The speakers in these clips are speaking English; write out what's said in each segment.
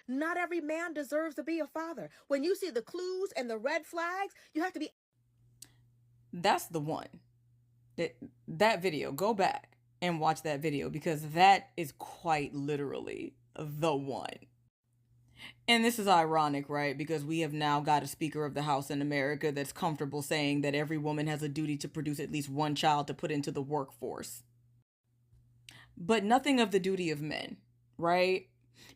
Not every man deserves to be a father. When you see the clues and the red flags, you have to be. That's the one. That video, go back and watch that video because that is quite literally the one. And this is ironic, right? Because we have now got a Speaker of the House in America that's comfortable saying that every woman has a duty to produce at least one child to put into the workforce. But nothing of the duty of men, right?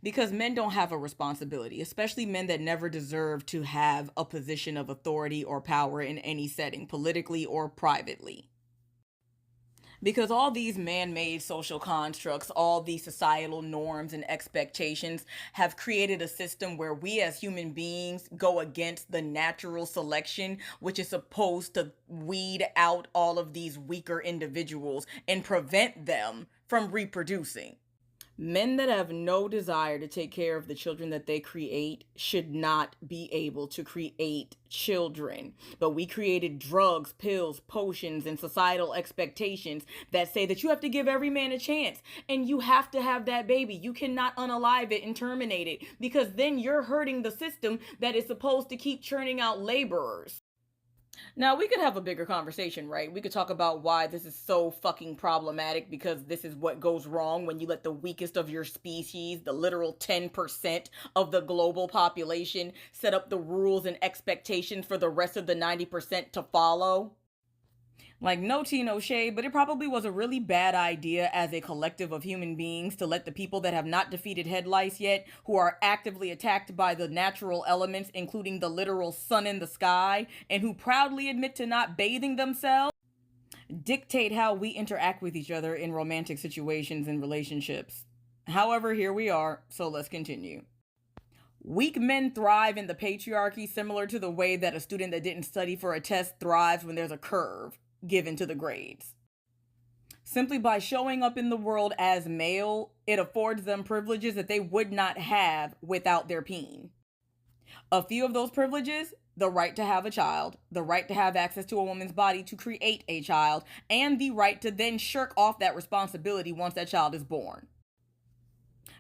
Because men don't have a responsibility, especially men that never deserve to have a position of authority or power in any setting, politically or privately. Because all these man-made social constructs, all these societal norms and expectations have created a system where we as human beings go against the natural selection, which is supposed to weed out all of these weaker individuals and prevent them from reproducing. Men that have no desire to take care of the children that they create should not be able to create children. But we created drugs, pills, potions, and societal expectations that say that you have to give every man a chance and you have to have that baby. You cannot unalive it and terminate it because then you're hurting the system that is supposed to keep churning out laborers. Now, we could have a bigger conversation, right? We could talk about why this is so fucking problematic because this is what goes wrong when you let the weakest of your species, the literal 10% of the global population, set up the rules and expectations for the rest of the 90% to follow. Like, no tea, no shade, but it probably was a really bad idea as a collective of human beings to let the people that have not defeated head lice yet, who are actively attacked by the natural elements, including the literal sun in the sky, and who proudly admit to not bathing themselves, dictate how we interact with each other in romantic situations and relationships. However, here we are, so let's continue. Weak men thrive in the patriarchy, similar to the way that a student that didn't study for a test thrives when there's a curve given to the grades. Simply by showing up in the world as male, it affords them privileges that they would not have without their peen. A few of those privileges: the right to have a child, the right to have access to a woman's body to create a child, and the right to then shirk off that responsibility once that child is born.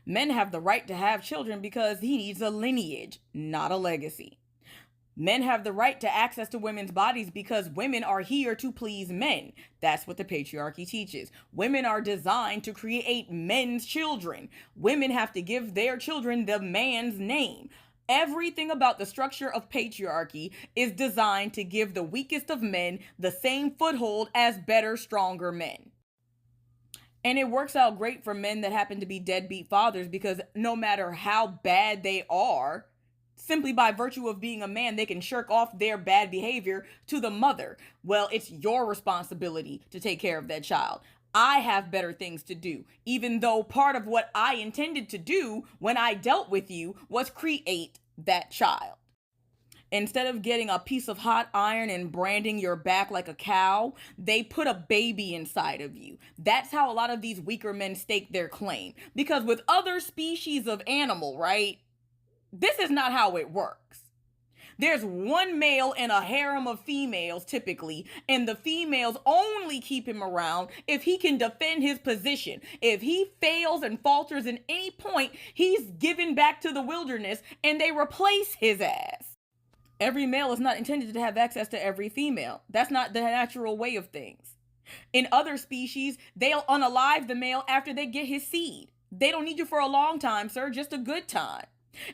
Men have the right to have children because he needs a lineage, not a legacy. Men have the right to access to women's bodies because women are here to please men. That's what the patriarchy teaches. Women are designed to create men's children. Women have to give their children the man's name. Everything about the structure of patriarchy is designed to give the weakest of men the same foothold as better, stronger men. And it works out great for men that happen to be deadbeat fathers because no matter how bad they are, simply by virtue of being a man, they can shirk off their bad behavior to the mother. Well, it's your responsibility to take care of that child. I have better things to do, even though part of what I intended to do when I dealt with you was create that child. Instead of getting a piece of hot iron and branding your back like a cow, they put a baby inside of you. That's how a lot of these weaker men stake their claim. Because with other species of animal, right, this is not how it works. There's one male and a harem of females typically, and the females only keep him around if he can defend his position. If he fails and falters at any point, he's given back to the wilderness and they replace his ass. Every male is not intended to have access to every female. That's not the natural way of things. In other species, they'll unalive the male after they get his seed. They don't need you for a long time, sir, just a good time.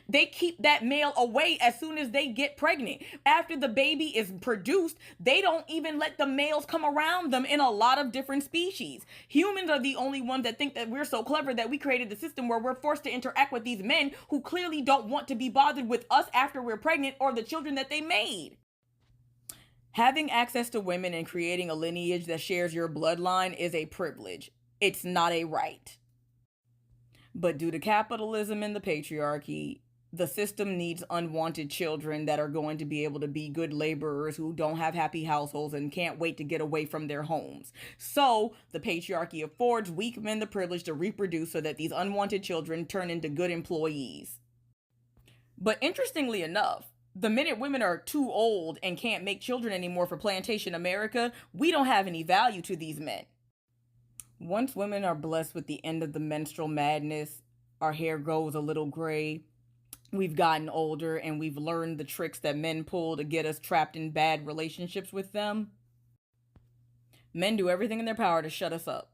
They keep that male away as soon as they get pregnant. After the baby is produced, they don't even let the males come around them in a lot of different species. Humans are the only ones that think that we're so clever that we created the system where we're forced to interact with these men who clearly don't want to be bothered with us after we're pregnant or the children that they made. Having access to women and creating a lineage that shares your bloodline is a privilege. It's not a right. But due to capitalism and the patriarchy, the system needs unwanted children that are going to be able to be good laborers who don't have happy households and can't wait to get away from their homes. So the patriarchy affords weak men the privilege to reproduce so that these unwanted children turn into good employees. But interestingly enough, the minute women are too old and can't make children anymore for plantation America, we don't have any value to these men. Once women are blessed with the end of the menstrual madness, our hair goes a little gray, we've gotten older and we've learned the tricks that men pull to get us trapped in bad relationships with them, men do everything in their power to shut us up,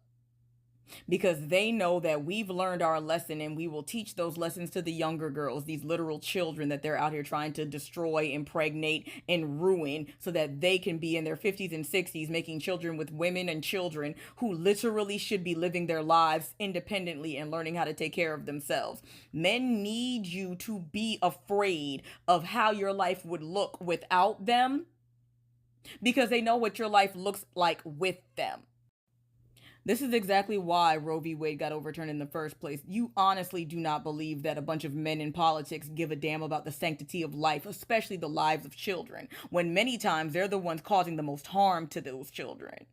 because they know that we've learned our lesson, and we will teach those lessons to the younger girls, these literal children that they're out here trying to destroy, impregnate, and ruin, so that they can be in their 50s and 60s making children with women and children who literally should be living their lives independently and learning how to take care of themselves. Men need you to be afraid of how your life would look without them, because they know what your life looks like with them. This is exactly why Roe v. Wade got overturned in the first place. You honestly do not believe that a bunch of men in politics give a damn about the sanctity of life, especially the lives of children, when many times they're the ones causing the most harm to those children.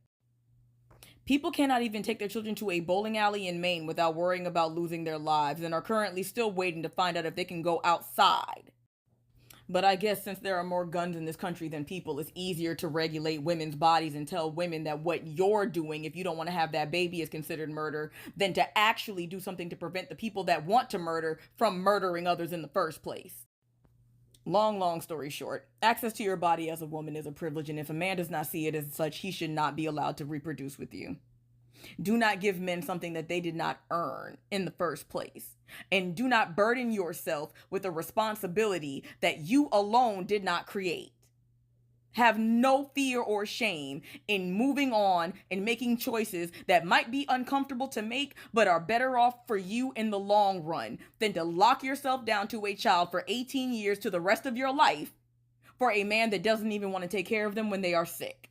People cannot even take their children to a bowling alley in Maine without worrying about losing their lives, and are currently still waiting to find out if they can go outside. But I guess since there are more guns in this country than people, it's easier to regulate women's bodies and tell women that what you're doing, if you don't want to have that baby, is considered murder, than to actually do something to prevent the people that want to murder from murdering others in the first place. Long story short, access to your body as a woman is a privilege, and if a man does not see it as such, he should not be allowed to reproduce with you. Do not give men something that they did not earn in the first place. And do not burden yourself with a responsibility that you alone did not create. Have no fear or shame in moving on and making choices that might be uncomfortable to make, but are better off for you in the long run than to lock yourself down to a child for 18 years to the rest of your life for a man that doesn't even want to take care of them when they are sick.